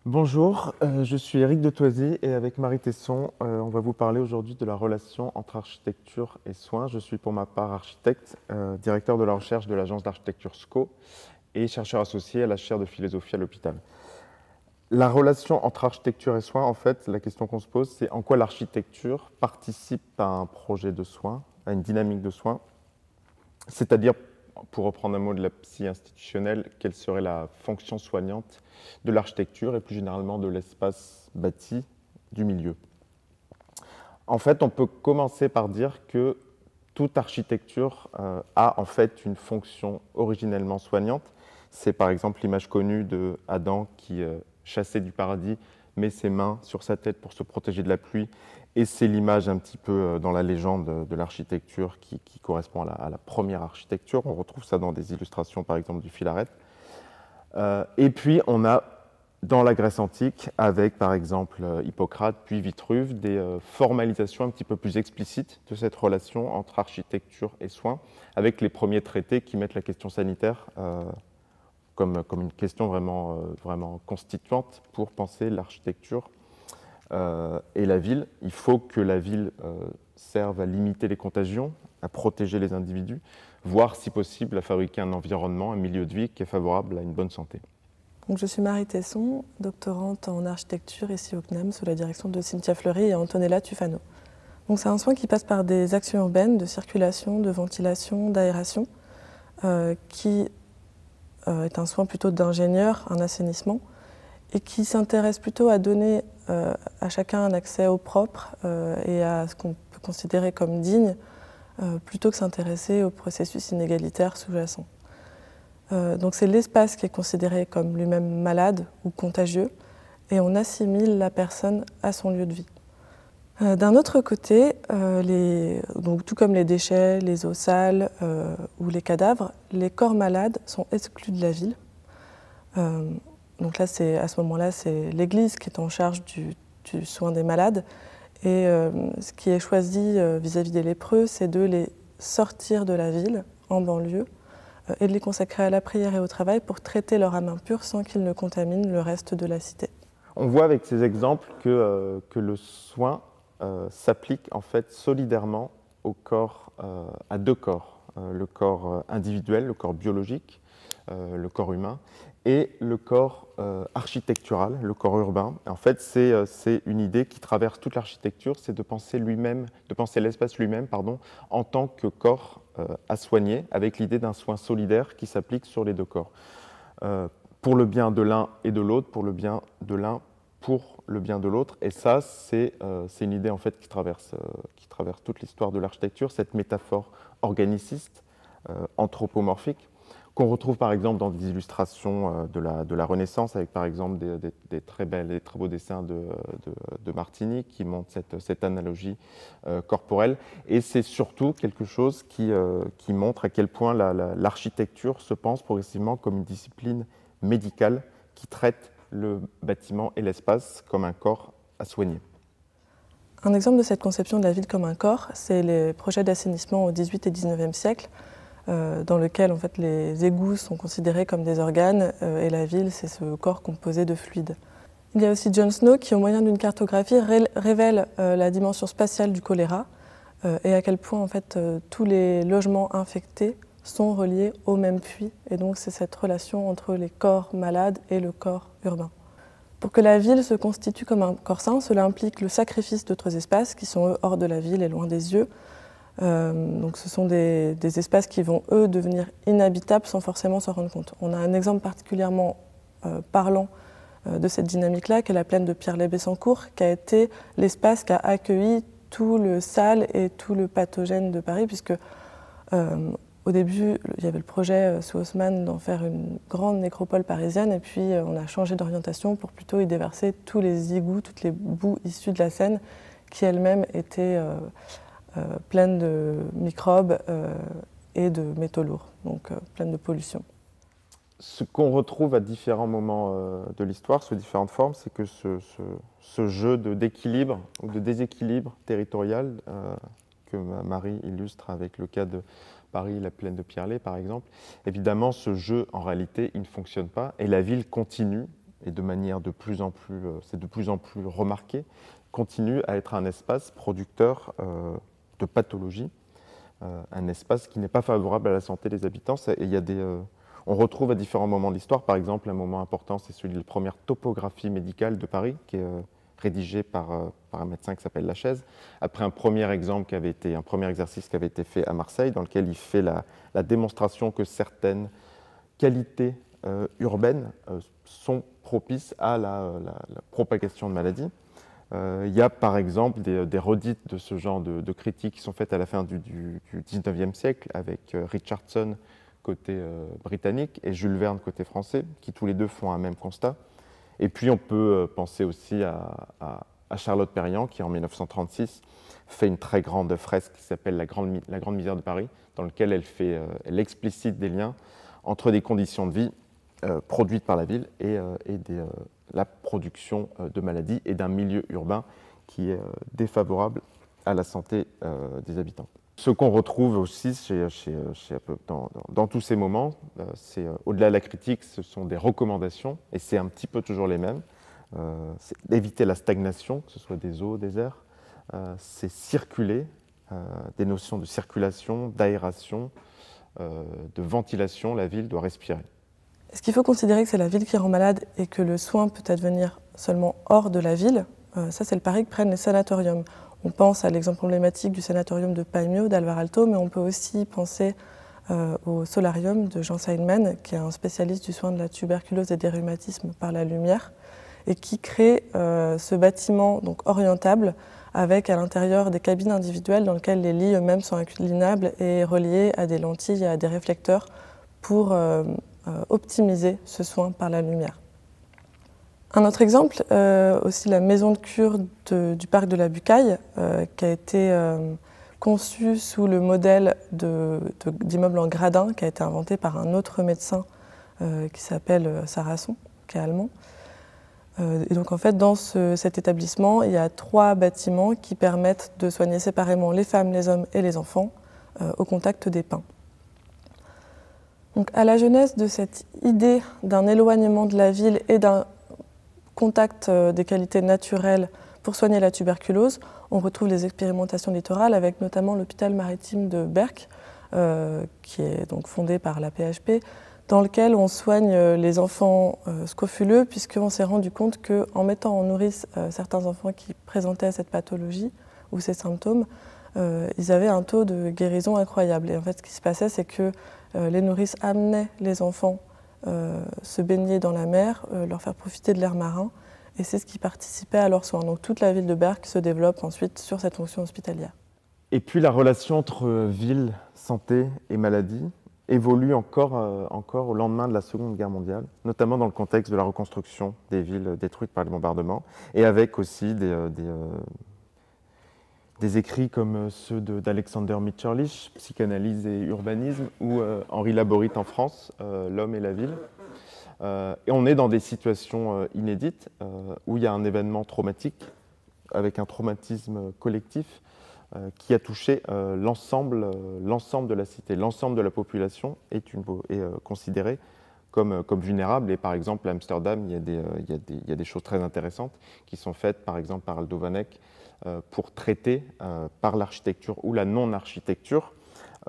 Bonjour, je suis Éric de Toisy et avec Marie Tesson, on va vous parler aujourd'hui de la relation entre architecture et soins. Je suis pour ma part architecte, directeur de la recherche de l'agence d'architecture SCO et chercheur associé à la chaire de philosophie à l'hôpital. La relation entre architecture et soins, en fait, la question qu'on se pose, c'est en quoi l'architecture participe à un projet de soins, à une dynamique de soins, c'est-à-dire, pour reprendre un mot de la psy institutionnelle, quelle serait la fonction soignante de l'architecture et plus généralement de l'espace bâti du milieu. En fait, on peut commencer par dire que toute architecture a en fait une fonction originellement soignante. C'est par exemple l'image connue de Adam qui, chassé du paradis, met ses mains sur sa tête pour se protéger de la pluie. Et c'est l'image un petit peu dans la légende de l'architecture qui correspond à la première architecture. On retrouve ça dans des illustrations par exemple du Philarète. Et puis on a dans la Grèce antique, avec par exemple Hippocrate puis Vitruve, des formalisations un petit peu plus explicites de cette relation entre architecture et soins, avec les premiers traités qui mettent la question sanitaire comme une question vraiment constituante pour penser l'architecture et la ville. Il faut que la ville serve à limiter les contagions, à protéger les individus, voire si possible à fabriquer un environnement, un milieu de vie qui est favorable à une bonne santé. Donc, je suis Marie Tesson, doctorante en architecture ici au CNAM sous la direction de Cynthia Fleury et Antonella Tufano. C'est un soin qui passe par des actions urbaines de circulation, de ventilation, d'aération, qui est un soin plutôt d'ingénieur, un assainissement, et qui s'intéresse plutôt à donner à chacun un accès au propre et à ce qu'on peut considérer comme digne, plutôt que s'intéresser au processus inégalitaire sous-jacent. Donc c'est l'espace qui est considéré comme lui-même malade ou contagieux et on assimile la personne à son lieu de vie. D'un autre côté, donc tout comme les déchets, les eaux sales ou les cadavres, les corps malades sont exclus de la ville. Donc là, à ce moment-là, c'est l'Église qui est en charge du soin des malades. Et ce qui est choisi vis-à-vis des lépreux, c'est de les sortir de la ville, en banlieue, et de les consacrer à la prière et au travail pour traiter leur âme impure sans qu'ils ne contaminent le reste de la cité. On voit avec ces exemples que le soin s'applique en fait solidairement au corps, à deux corps, le corps individuel, le corps biologique, le corps humain, et le corps architectural, le corps urbain. En fait, c'est une idée qui traverse toute l'architecture, c'est de penser l'espace lui-même, en tant que corps à soigner, avec l'idée d'un soin solidaire qui s'applique sur les deux corps. Pour le bien de l'un et de l'autre, pour le bien de l'un, pour le bien de l'autre. Et ça, c'est une idée en fait qui traverse toute l'histoire de l'architecture, cette métaphore organiciste, anthropomorphique, qu'on retrouve par exemple dans des illustrations de la Renaissance, avec par exemple des très beaux dessins de Martini qui montrent cette analogie corporelle. Et c'est surtout quelque chose qui montre à quel point l'architecture se pense progressivement comme une discipline médicale qui traite le bâtiment et l'espace comme un corps à soigner. Un exemple de cette conception de la ville comme un corps, c'est les projets d'assainissement au XVIIIe et XIXe siècle, dans lequel en fait, les égouts sont considérés comme des organes et la ville, c'est ce corps composé de fluides. Il y a aussi John Snow qui, au moyen d'une cartographie, révèle la dimension spatiale du choléra et à quel point en fait, tous les logements infectés sont reliés au même puits. Et donc c'est cette relation entre les corps malades et le corps urbain. Pour que la ville se constitue comme un corps sain, cela implique le sacrifice d'autres espaces qui sont eux hors de la ville et loin des yeux. Donc ce sont des espaces qui vont eux devenir inhabitables sans forcément s'en rendre compte. On a un exemple particulièrement parlant de cette dynamique-là, qui est la plaine de Pierre-les-Bessancourt, qui a été l'espace qui a accueilli tout le sale et tout le pathogène de Paris, puisque au début, il y avait le projet sous Haussmann d'en faire une grande nécropole parisienne, et puis on a changé d'orientation pour plutôt y déverser tous les égouts, toutes les boues issues de la Seine, qui elles-mêmes étaient pleines de microbes et de métaux lourds, donc pleines de pollution. Ce qu'on retrouve à différents moments de l'histoire, sous différentes formes, c'est que ce jeu d'équilibre ou de déséquilibre territorial que Marie illustre avec le cas de Paris, la plaine de Pierrelet par exemple, évidemment ce jeu en réalité il ne fonctionne pas et la ville continue et de manière c'est de plus en plus remarqué, continue à être un espace producteur de pathologies, un espace qui n'est pas favorable à la santé des habitants. On retrouve à différents moments de l'histoire, par exemple, un moment important, c'est celui de la première topographie médicale de Paris, qui est rédigée par un médecin qui s'appelle Lachaise, après un premier exercice qui avait été fait à Marseille, dans lequel il fait la démonstration que certaines qualités urbaines sont propices à la propagation de maladies. Il y a par exemple des redites de ce genre de critiques qui sont faites à la fin du 19e siècle avec Richardson côté britannique et Jules Verne côté français, qui tous les deux font un même constat. Et puis on peut penser aussi à Charlotte Perriand, qui en 1936 fait une très grande fresque qui s'appelle la grande misère de Paris, dans laquelle elle explicite des liens entre des conditions de vie produites par la ville et la production de maladies et d'un milieu urbain qui est défavorable à la santé des habitants. Ce qu'on retrouve aussi dans tous ces moments, c'est au-delà de la critique, ce sont des recommandations, et c'est un petit peu toujours les mêmes. C'est d'éviter la stagnation, que ce soit des eaux, des airs, c'est circuler, des notions de circulation, d'aération, de ventilation, la ville doit respirer. Est-ce qu'il faut considérer que c'est la ville qui rend malade et que le soin peut advenir seulement hors de la ville? Ça, c'est le pari que prennent les sanatoriums. On pense à l'exemple emblématique du sanatorium de Paimio, d'Alvar Aalto, mais on peut aussi penser au solarium de Jean Seidman, qui est un spécialiste du soin de la tuberculose et des rhumatismes par la lumière, et qui crée ce bâtiment donc orientable avec à l'intérieur des cabines individuelles dans lesquelles les lits eux-mêmes sont inclinables et reliés à des lentilles et à des réflecteurs pour optimiser ce soin par la lumière. Un autre exemple, aussi la maison de cure du parc de la Bucaille, qui a été conçue sous le modèle d'immeuble en gradin, qui a été inventé par un autre médecin qui s'appelle Sarasson, qui est allemand. Et donc en fait, dans cet établissement, il y a 3 bâtiments qui permettent de soigner séparément les femmes, les hommes et les enfants au contact des pins. Donc à la genèse de cette idée d'un éloignement de la ville et d'un contact des qualités naturelles pour soigner la tuberculose, on retrouve les expérimentations littorales avec notamment l'hôpital maritime de Berck, qui est donc fondé par la PHP, dans lequel on soigne les enfants scrofuleux, puisqu'on s'est rendu compte qu'en mettant en nourrice certains enfants qui présentaient cette pathologie ou ces symptômes, ils avaient un taux de guérison incroyable. Et en fait, ce qui se passait, c'est que les nourrices amenaient les enfants se baigner dans la mer, leur faire profiter de l'air marin, et c'est ce qui participait à leurs soins. Donc toute la ville de Berck se développe ensuite sur cette fonction hospitalière. Et puis la relation entre ville, santé et maladie évolue encore au lendemain de la Seconde Guerre mondiale, notamment dans le contexte de la reconstruction des villes détruites par les bombardements, et avec aussi des écrits comme ceux d'Alexander Mitscherlich, Psychanalyse et urbanisme, ou Henri Laborit en France, L'homme et la ville. Et on est dans des situations inédites où il y a un événement traumatique, avec un traumatisme collectif qui a touché l'ensemble de la cité. L'ensemble de la population est considérée comme vulnérable. Et par exemple, à Amsterdam, il y a des choses très intéressantes qui sont faites, par exemple, par Aldo Van Eyck, pour traiter par l'architecture ou la non-architecture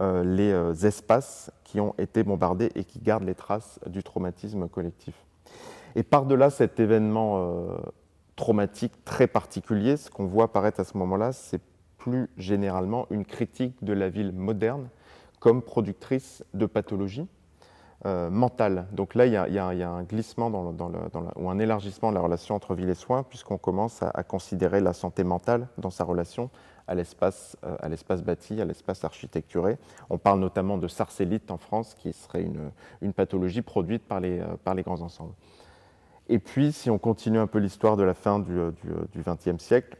les espaces qui ont été bombardés et qui gardent les traces du traumatisme collectif. Et par-delà cet événement traumatique très particulier, ce qu'on voit apparaître à ce moment-là, c'est plus généralement une critique de la ville moderne comme productrice de pathologies mentales. Donc là, il y a un glissement ou un élargissement de la relation entre ville et soins, puisqu'on commence à considérer la santé mentale dans sa relation à l'espace bâti, à l'espace architecturé. On parle notamment de sarcellite en France, qui serait une pathologie produite par les grands ensembles. Et puis, si on continue un peu l'histoire de la fin du XXe siècle,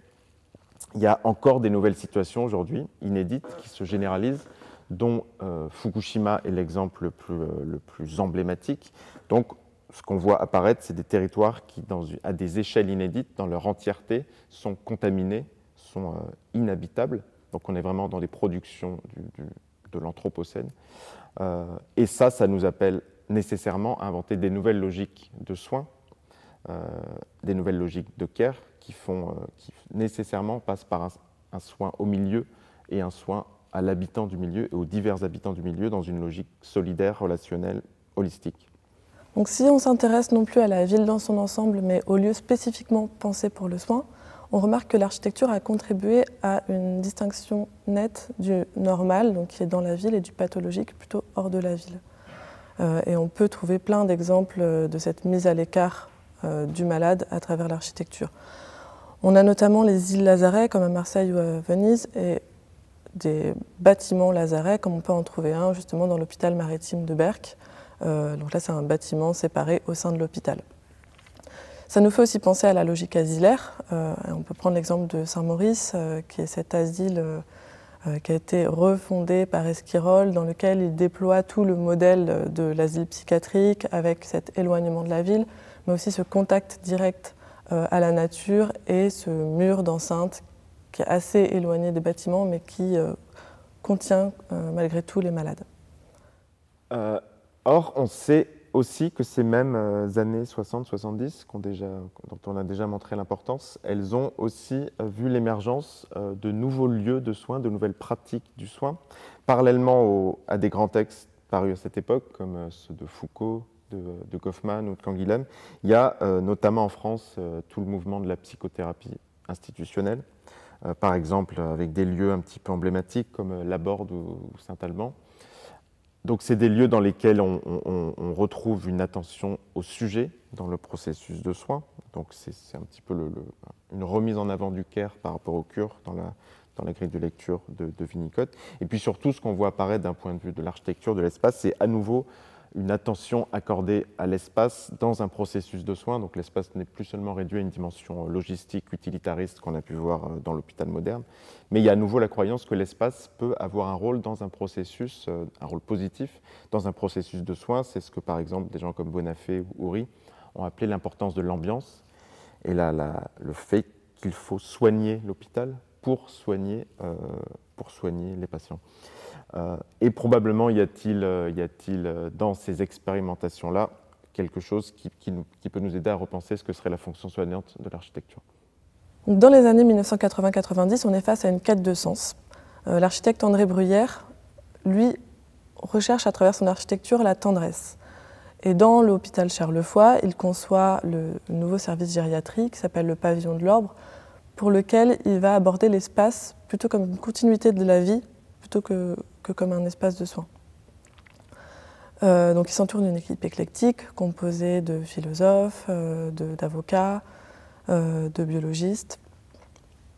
il y a encore des nouvelles situations aujourd'hui, inédites, qui se généralisent, dont Fukushima est l'exemple le plus emblématique. Donc, ce qu'on voit apparaître, c'est des territoires qui, à des échelles inédites, dans leur entièreté, sont contaminés, sont inhabitables. Donc, on est vraiment dans des productions de l'Anthropocène. Et ça nous appelle nécessairement à inventer des nouvelles logiques de soins, des nouvelles logiques de care qui nécessairement passent par un soin au milieu et un soin à l'habitant du milieu et aux divers habitants du milieu dans une logique solidaire, relationnelle, holistique. Donc si on s'intéresse non plus à la ville dans son ensemble, mais aux lieux spécifiquement pensés pour le soin, on remarque que l'architecture a contribué à une distinction nette du normal, donc qui est dans la ville, et du pathologique, plutôt hors de la ville. Et on peut trouver plein d'exemples de cette mise à l'écart du malade à travers l'architecture. On a notamment les îles Lazaret, comme à Marseille ou à Venise, et des bâtiments Lazaret, comme on peut en trouver un justement dans l'hôpital maritime de Berck. Donc là, c'est un bâtiment séparé au sein de l'hôpital. Ça nous fait aussi penser à la logique asilaire. On peut prendre l'exemple de Saint-Maurice, qui est cet asile qui a été refondé par Esquirol, dans lequel il déploie tout le modèle de l'asile psychiatrique, avec cet éloignement de la ville, mais aussi ce contact direct à la nature et ce mur d'enceinte qui est assez éloigné des bâtiments, mais qui contient malgré tout les malades. Or, on sait aussi que ces mêmes années 60-70, dont on a déjà montré l'importance, elles ont aussi vu l'émergence de nouveaux lieux de soins, de nouvelles pratiques du soin, parallèlement à des grands textes parus à cette époque, comme ceux de Foucault, de Goffman ou de Canguilhem. Il y a notamment en France tout le mouvement de la psychothérapie institutionnelle, par exemple avec des lieux un petit peu emblématiques comme Laborde ou Saint-Alban. Donc c'est des lieux dans lesquels on retrouve une attention au sujet dans le processus de soins. Donc c'est un petit peu une remise en avant du care par rapport au cure dans la grille de lecture de Winnicott. Et puis surtout, ce qu'on voit apparaître d'un point de vue de l'architecture de l'espace, c'est à nouveau une attention accordée à l'espace dans un processus de soins. Donc l'espace n'est plus seulement réduit à une dimension logistique, utilitariste qu'on a pu voir dans l'hôpital moderne, mais il y a à nouveau la croyance que l'espace peut avoir un rôle dans un processus, un rôle positif dans un processus de soins. C'est ce que par exemple des gens comme Bonafé ou Houry ont appelé l'importance de l'ambiance et le fait qu'il faut soigner l'hôpital pour soigner les patients. Et probablement y a-t-il dans ces expérimentations-là quelque chose qui peut nous aider à repenser ce que serait la fonction soignante de l'architecture. Dans les années 1980-90, on est face à une quête de sens. L'architecte André Bruyère, lui, recherche à travers son architecture la tendresse. Et dans l'hôpital Charles-Foy, il conçoit le nouveau service gériatrique qui s'appelle le pavillon de l'Orbre, pour lequel il va aborder l'espace plutôt comme une continuité de la vie, plutôt que comme un espace de soins. Donc il s'entoure d'une équipe éclectique composée de philosophes, d'avocats, de biologistes.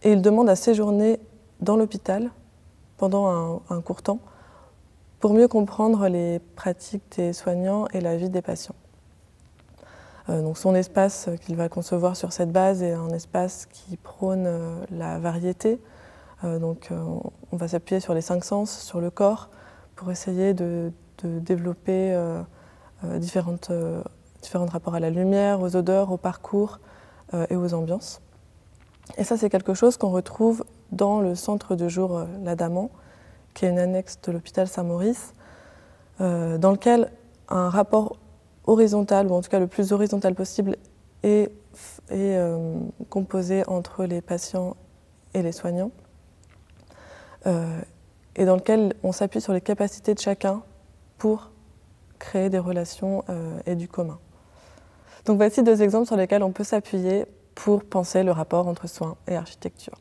Et il demande à séjourner dans l'hôpital pendant un court temps pour mieux comprendre les pratiques des soignants et la vie des patients. Donc son espace qu'il va concevoir sur cette base est un espace qui prône la variété. Donc on va s'appuyer sur les 5 sens, sur le corps, pour essayer de développer différents rapports à la lumière, aux odeurs, au parcours et aux ambiances. Et ça, c'est quelque chose qu'on retrouve dans le centre de jour L'Adamant, qui est une annexe de l'hôpital Saint-Maurice, dans lequel un rapport horizontal, ou en tout cas le plus horizontal possible, est composé entre les patients et les soignants, et dans lequel on s'appuie sur les capacités de chacun pour créer des relations et du commun. Donc voici 2 exemples sur lesquels on peut s'appuyer pour penser le rapport entre soins et architecture.